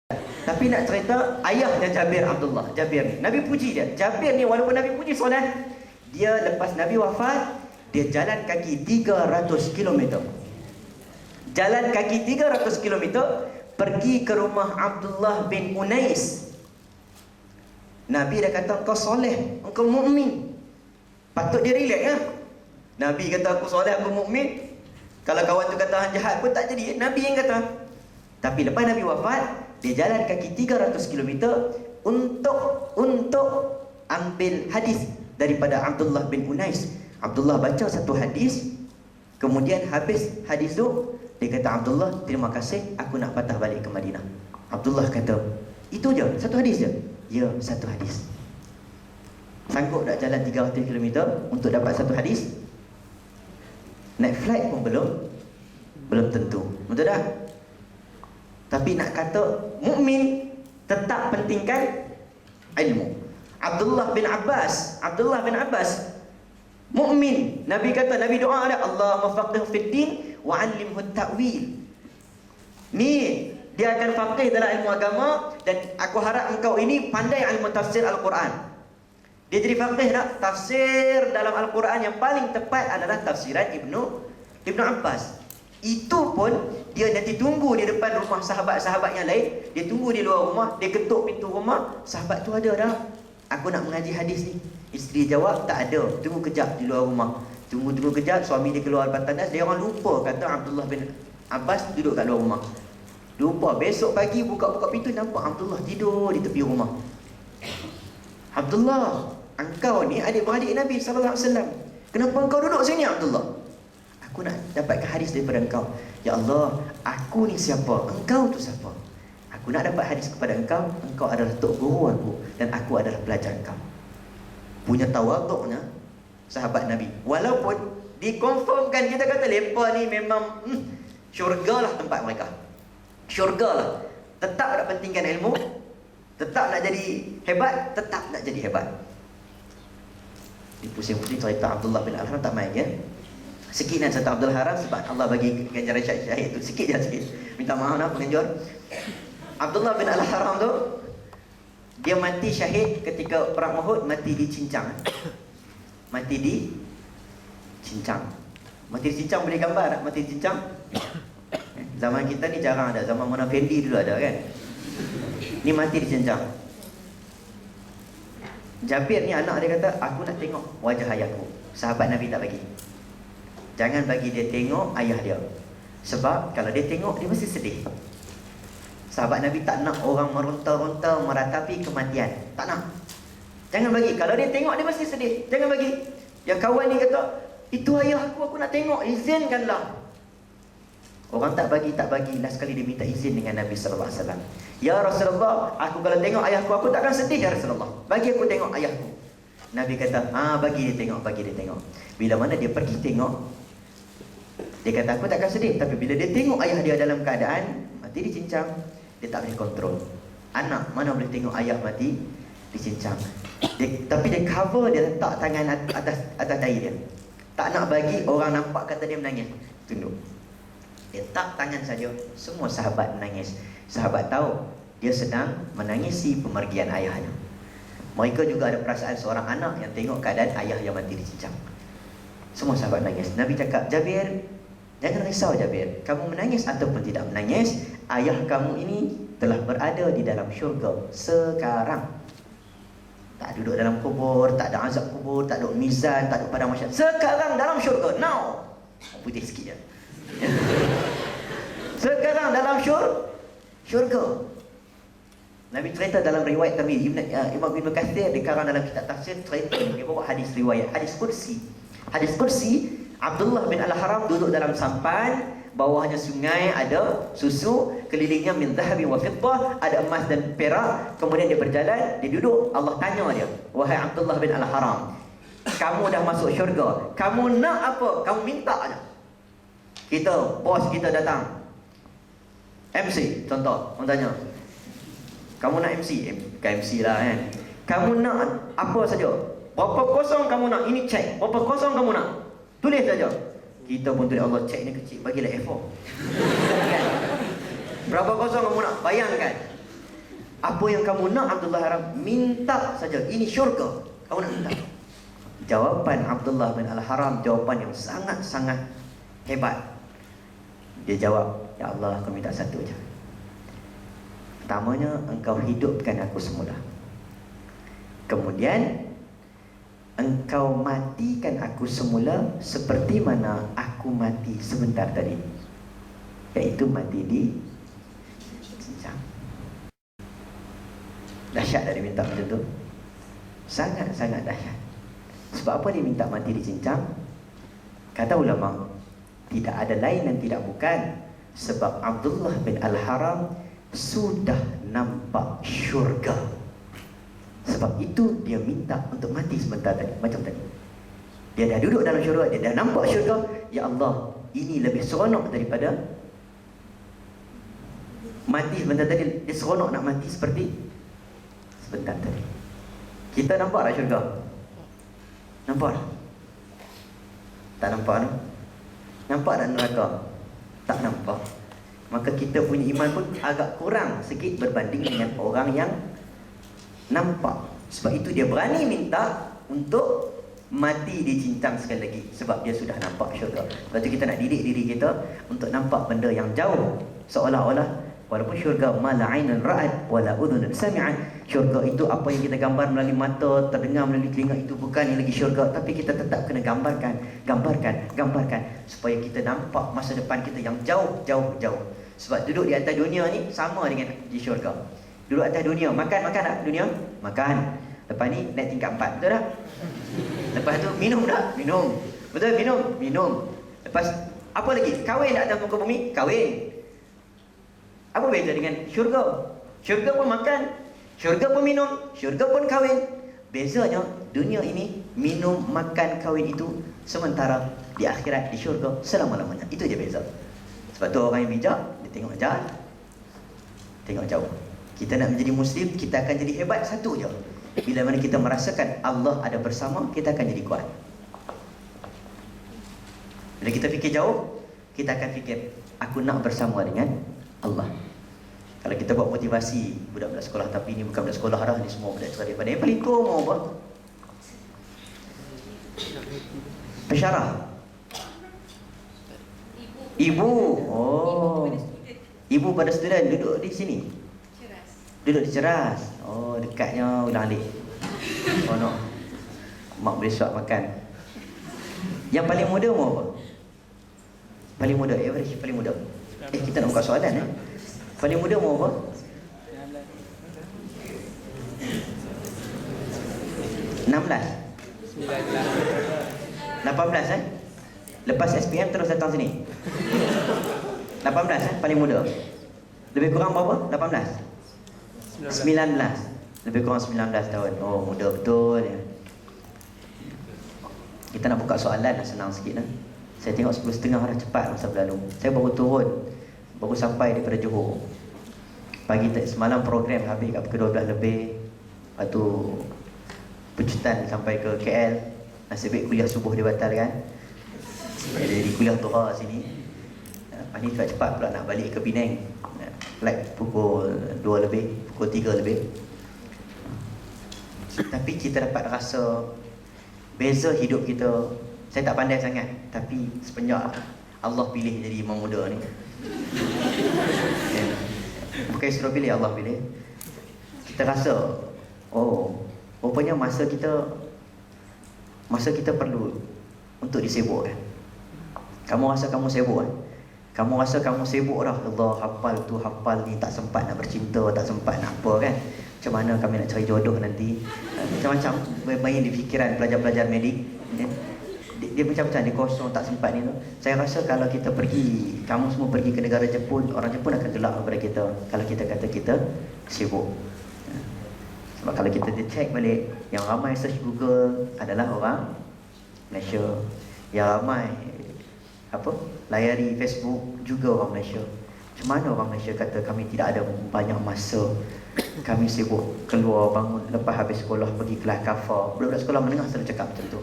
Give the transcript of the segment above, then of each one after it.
Tapi nak cerita ayahnya Jabir Abdullah. Jabir ni, Nabi puji dia. Jabir ni walaupun Nabi puji solat, dia lepas Nabi wafat, dia jalan kaki 300 km. Jalan kaki 300 km pergi ke rumah Abdullah bin Unais. Nabi dah kata, kau soleh, engkau mukmin. Patut dia relax ya. Nabi kata aku soleh, aku mukmin. Kalau kawan tu kata hang jahat pun tak jadi. Nabi yang kata. Tapi lepas Nabi wafat, dia jalan kaki 300 km untuk ambil hadis daripada Abdullah bin Unais. Abdullah baca satu hadis, kemudian habis hadis tu, dia kata, Abdullah, terima kasih, aku nak patah balik ke Madinah. Abdullah kata, itu je, satu hadis je? Ya, satu hadis. Sanggup tak jalan 300 km untuk dapat satu hadis? Naik flight pun belum tentu. Betul tak? Tapi nak kata mukmin tetap pentingkan ilmu. Abdullah bin Abbas mukmin. Nabi kata, Nabi doa ada, Allahumma faqih fid din wa 'allimhu at-ta'wil. Ni dia akan faqih dalam ilmu agama, dan aku harap engkau ini pandai ilmu tafsir Al-Quran. Dia jadi faqih tak? Tafsir dalam Al-Quran yang paling tepat adalah tafsiran Ibnu Abbas. Itu pun dia nanti tunggu di depan rumah sahabat-sahabat yang lain. Dia tunggu di luar rumah, dia ketuk pintu rumah. Sahabat tu ada dah, aku nak mengaji hadis ni. Isteri jawab, tak ada, tunggu kejap di luar rumah. Tunggu kejap, suami dia keluar tandas. Dia orang lupa kata Abdullah bin Abbas duduk kat luar rumah. Lupa, besok pagi buka pintu, nampak Abdullah tidur di tepi rumah. Abdullah, engkau ni adik-beradik Nabi SAW. Kenapa engkau duduk sini, Abdullah? Aku nak dapatkan hadis daripada engkau. Ya Allah, aku ni siapa? Engkau tu siapa? Aku nak dapat hadis kepada engkau. Engkau adalah tok guru aku, dan aku adalah pelajar engkau. Punya tawaduknya sahabat Nabi. Walaupun dikonfirmkan, kita kata mereka ni memang syurga lah tempat mereka. Syurga lah. Tetap nak pentingkan ilmu, tetap nak jadi hebat, tetap nak jadi hebat. Pusing-pusing cerita Abdullah bin Al-Haram tak main ya. Sikit dan satu Abdul Haram, sebab Allah bagi ganjaran syahid tu sikit je, sikit. Minta maaf nak penganjur. Abdullah bin Al-Haram tu, dia mati syahid ketika perang Uhud, mati di cincang. Mati di cincang. Mati di cincang boleh gambar tak? Mati di cincang? Zaman kita ni jarang ada. Zaman Mona Fendi dulu ada kan. Ni mati di cincang. Jabir ni anak dia kata, aku nak tengok wajah ayahku. Sahabat Nabi tak bagi. Jangan bagi dia tengok ayah dia. Sebab kalau dia tengok, dia mesti sedih. Sahabat Nabi tak nak orang meronta-ronta meratapi kematian. Tak nak. Jangan bagi. Kalau dia tengok, dia mesti sedih. Jangan bagi. Yang kawan ni kata, itu ayah aku nak tengok, izinkanlah. Orang tak bagi. Last kali dia minta izin dengan Nabi SAW. Ya Rasulullah, aku kalau tengok ayahku, aku takkan sedih ya Rasulullah. Bagi aku tengok ayahku. Nabi kata, bagi dia tengok. Bila mana dia pergi tengok, dia kata, aku takkan sedih. Tapi bila dia tengok ayah dia dalam keadaan mati dicincang, dia tak boleh kontrol. Anak mana boleh tengok ayah mati dicincang. Tapi dia cover, dia letak tangan atas dahi dia. Tak nak bagi orang nampak kata dia menangis. Tunduk. Dia tak tangan saja. Semua sahabat menangis. Sahabat tahu dia sedang menangisi pemergian ayahnya. Mereka juga ada perasaan seorang anak yang tengok keadaan ayah yang mati dicincang. Semua sahabat nangis. Nabi cakap, Jabir, jangan risau Jabir. Kamu menangis ataupun tidak menangis, ayah kamu ini telah berada di dalam syurga sekarang. Tak duduk dalam kubur, tak ada azab kubur, tak ada mizan, tak ada padang mahsyar. Sekarang dalam syurga. Now. Putih sikit je. Sekarang dalam syurga. Nabi cerita dalam riwayat kami, Imam Ibn Kathir dikarang dalam kitab tafsir, cerita dia bawa hadis riwayat, hadis kursi. Abdullah bin Al-Haram duduk dalam sampan, bawahnya sungai, ada susu, kelilingnya min dhahabi wa fiddah, ada emas dan perak. Kemudian dia berjalan, dia duduk. Allah tanya dia, wahai Abdullah bin Al-Haram, kamu dah masuk syurga, kamu nak apa? Kamu minta aja. Bos kita datang, MC contoh, orang tanya, kamu nak MC? Bukan MC lah kan. Kamu nak apa saja? Berapa kosong kamu nak? Ini cek. Berapa kosong kamu nak? Tulis saja. Kita pun tulis, Allah, cek ni kecil, bagilah A4. Kan? Berapa kosong kamu nak? Bayangkan. Apa yang kamu nak Abdullah Haram? Minta saja, ini syurga. Kamu nak minta. Jawapan Abdullah bin Al-Haram jawapan yang sangat-sangat hebat. Dia jawab, ya Allah, aku minta satu je. Pertamanya, engkau hidupkan aku semula. Kemudian engkau matikan aku semula seperti mana aku mati sebentar tadi, iaitu mati di cincang. Dahsyat dari minta macam tu. Sangat-sangat dahsyat. Sebab apa dia minta mati di cincang? Kata ulama, tidak ada lain dan tidak bukan sebab Abdullah bin Al-Haram sudah nampak syurga. Sebab itu dia minta untuk mati sebentar tadi, macam tadi. Dia dah duduk dalam syurga, dia dah nampak syurga. Ya Allah, ini lebih seronok daripada mati sebentar tadi. Dia seronok nak mati seperti sebentar tadi. Kita nampak tak syurga? Nampak tak? Tak nampak tak? Nampak tak neraka? Tak nampak. Maka kita punya iman pun agak kurang sikit berbanding dengan orang yang nampak. Sebab itu dia berani minta untuk mati di cincang sekali lagi, sebab dia sudah nampak syurga. Lepas tu kita nak didik diri kita untuk nampak benda yang jauh, seolah-olah walaupun syurga ma la ainun ra'at wa la udhunun sami'at, syurga itu apa yang kita gambar melalui mata, terdengar melalui telinga, itu bukan yang lagi syurga. Tapi kita tetap kena gambarkan supaya kita nampak masa depan kita yang jauh. Sebab duduk di atas dunia ni sama dengan di syurga. Duduk atas dunia, makan tak dunia? Makan. Lepas ni naik tingkat 4, betul tak? Lepas tu minum tak? Minum. Betul, minum. Lepas apa lagi? Kahwin tak atas muka bumi? Kahwin. Apa beza dengan syurga? Syurga pun makan, syurga pun minum, syurga pun kahwin. Bezanya dunia ini minum, makan, kahwin itu sementara, di akhirat, di syurga selama-lamanya. Itu je beza. Sebab tu orang yang bijak, dia tengok jalan, tengok jauh. Kita nak menjadi Muslim, kita akan jadi hebat satu je. Bila mana kita merasakan Allah ada bersama, kita akan jadi kuat. Bila kita fikir jauh, kita akan fikir, aku nak bersama dengan Allah. Kalau kita buat motivasi budak-budak sekolah, tapi ni bukan budak sekolah dah, ni semua budak sekolah daripada yang paling tua mau apa? Pensyarah. Ibu. Oh. Ibu pada student duduk di sini. Duduk di Ceras. Oh, dekatnya ulang alik. Oh no. Mak boleh suap makan. Yang paling muda mau apa? Paling muda, average paling muda. Kita nak buka soalan Paling muda mau apa? 16. 18 Lepas SPM terus datang sini. 18 paling muda. Lebih kurang berapa? 18. 19. Lebih kurang 19 tahun. Oh, muda betul ya. Kita nak buka soalan dah, senang sikit lah. Saya tengok 10.30 dah, cepat masa berlalu. Saya baru turun, baru sampai daripada Johor. Pagi semalam program habis kat pukul 12 lebih. Lepas tu pecutan sampai ke KL. Nasib baik kuliah subuh dibatalkan. Jadi kuliah Tuha sini. Lepas ni cepat-cepat pula nak balik ke Penang. Flight pukul 2 lebih, pukul 3 lebih. Tapi kita dapat rasa beza hidup kita. Saya tak pandai sangat, tapi sepenjak Allah pilih jadi imam muda ni. Bukan suruh pilih, Allah pilih. Kita rasa, oh, rupanya masa kita perlu untuk disibukkan. Kamu rasa kamu sibuk kan? Kamu rasa kamu sibuk dah, Allah hafal tu, hafal ni, tak sempat nak bercinta, tak sempat nak apa kan. Macam mana kami nak cari jodoh nanti, macam-macam main di fikiran pelajar-pelajar medik ya. Dia macam-macam, dia kosong, tak sempat ni tu. Saya rasa kalau kita pergi, kamu semua pergi ke negara Jepun, orang Jepun akan gelak kepada kita kalau kita kata kita sibuk. Sebab kalau kita check balik, yang ramai search Google adalah orang Malaysia. Yang ramai layari Facebook juga orang Malaysia. Macam mana orang Malaysia kata kami tidak ada banyak masa, kami sibuk keluar bangun, lepas habis sekolah pergi kelas kafar. Budak-budak sekolah menengah selalu cakap macam tu.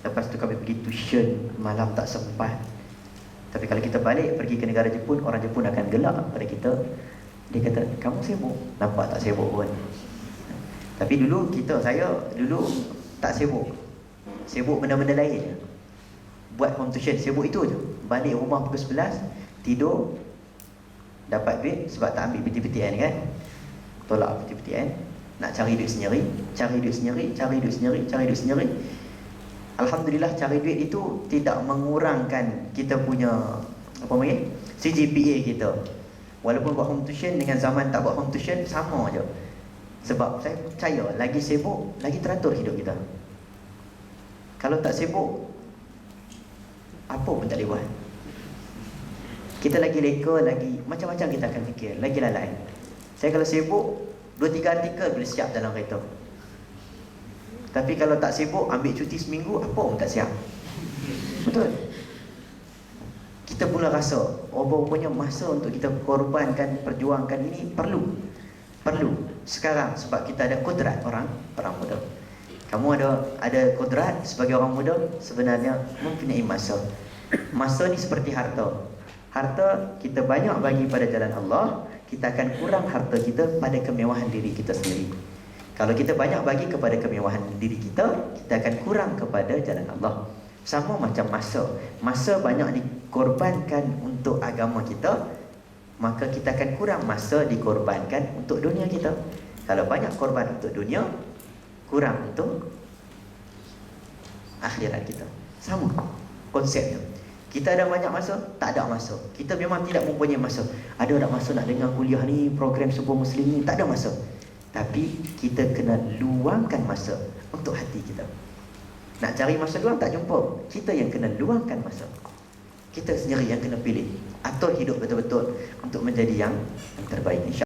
Lepas tu kami pergi tuition, malam tak sempat. Tapi kalau kita balik pergi ke negara Jepun, orang Jepun akan gelak pada kita. Dia kata, kamu sibuk. Nampak tak sibuk pun. Tapi dulu saya dulu tak sibuk. Sibuk benda-benda lain je. Buat home tuition, sibuk itu je. Balik rumah pukul 11, tidur, dapat duit sebab tak ambil PTPTN kan. Tolak PTPTN, nak cari duit sendiri, cari duit sendiri, cari duit sendiri, cari duit sendiri. Alhamdulillah cari duit itu tidak mengurangkan kita punya apa panggil? CGPA kita. Walaupun buat home tuition dengan zaman tak buat home tuition sama je. Sebab saya percaya lagi sibuk, lagi teratur hidup kita. Kalau tak sibuk, apa pun tak boleh buat. Kita lagi leka, lagi macam-macam kita akan fikir, lagi lalai. Saya kalau sibuk 2-3 artikel boleh siap dalam kereta. Tapi kalau tak sibuk, ambil cuti seminggu, apa pun tak siap. Betul. Kita pula rasa, rupanya masa untuk kita korbankan, perjuangkan ini perlu. Sekarang sebab kita ada kodrat orang muda. Kamu ada kodrat sebagai orang muda, sebenarnya mempunyai masa. Masa ni seperti harta. Harta kita banyak bagi pada jalan Allah, kita akan kurang harta kita pada kemewahan diri kita sendiri. Kalau kita banyak bagi kepada kemewahan diri kita, kita akan kurang kepada jalan Allah. Sama macam masa. Masa banyak dikorbankan untuk agama kita, maka kita akan kurang masa dikorbankan untuk dunia kita. Kalau banyak korban untuk dunia, kurang untuk akhirat kita. Sama konsepnya. Kita ada banyak masa, tak ada masa. Kita memang tidak mempunyai masa. Ada tak masa nak dengar kuliah ni, program Subuh Muslim ni, tak ada masa. Tapi kita kena luangkan masa untuk hati kita. Nak cari masa luang tak jumpa. Kita yang kena luangkan masa. Kita sendiri yang kena pilih. Atur hidup betul-betul untuk menjadi yang terbaik, insya-Allah.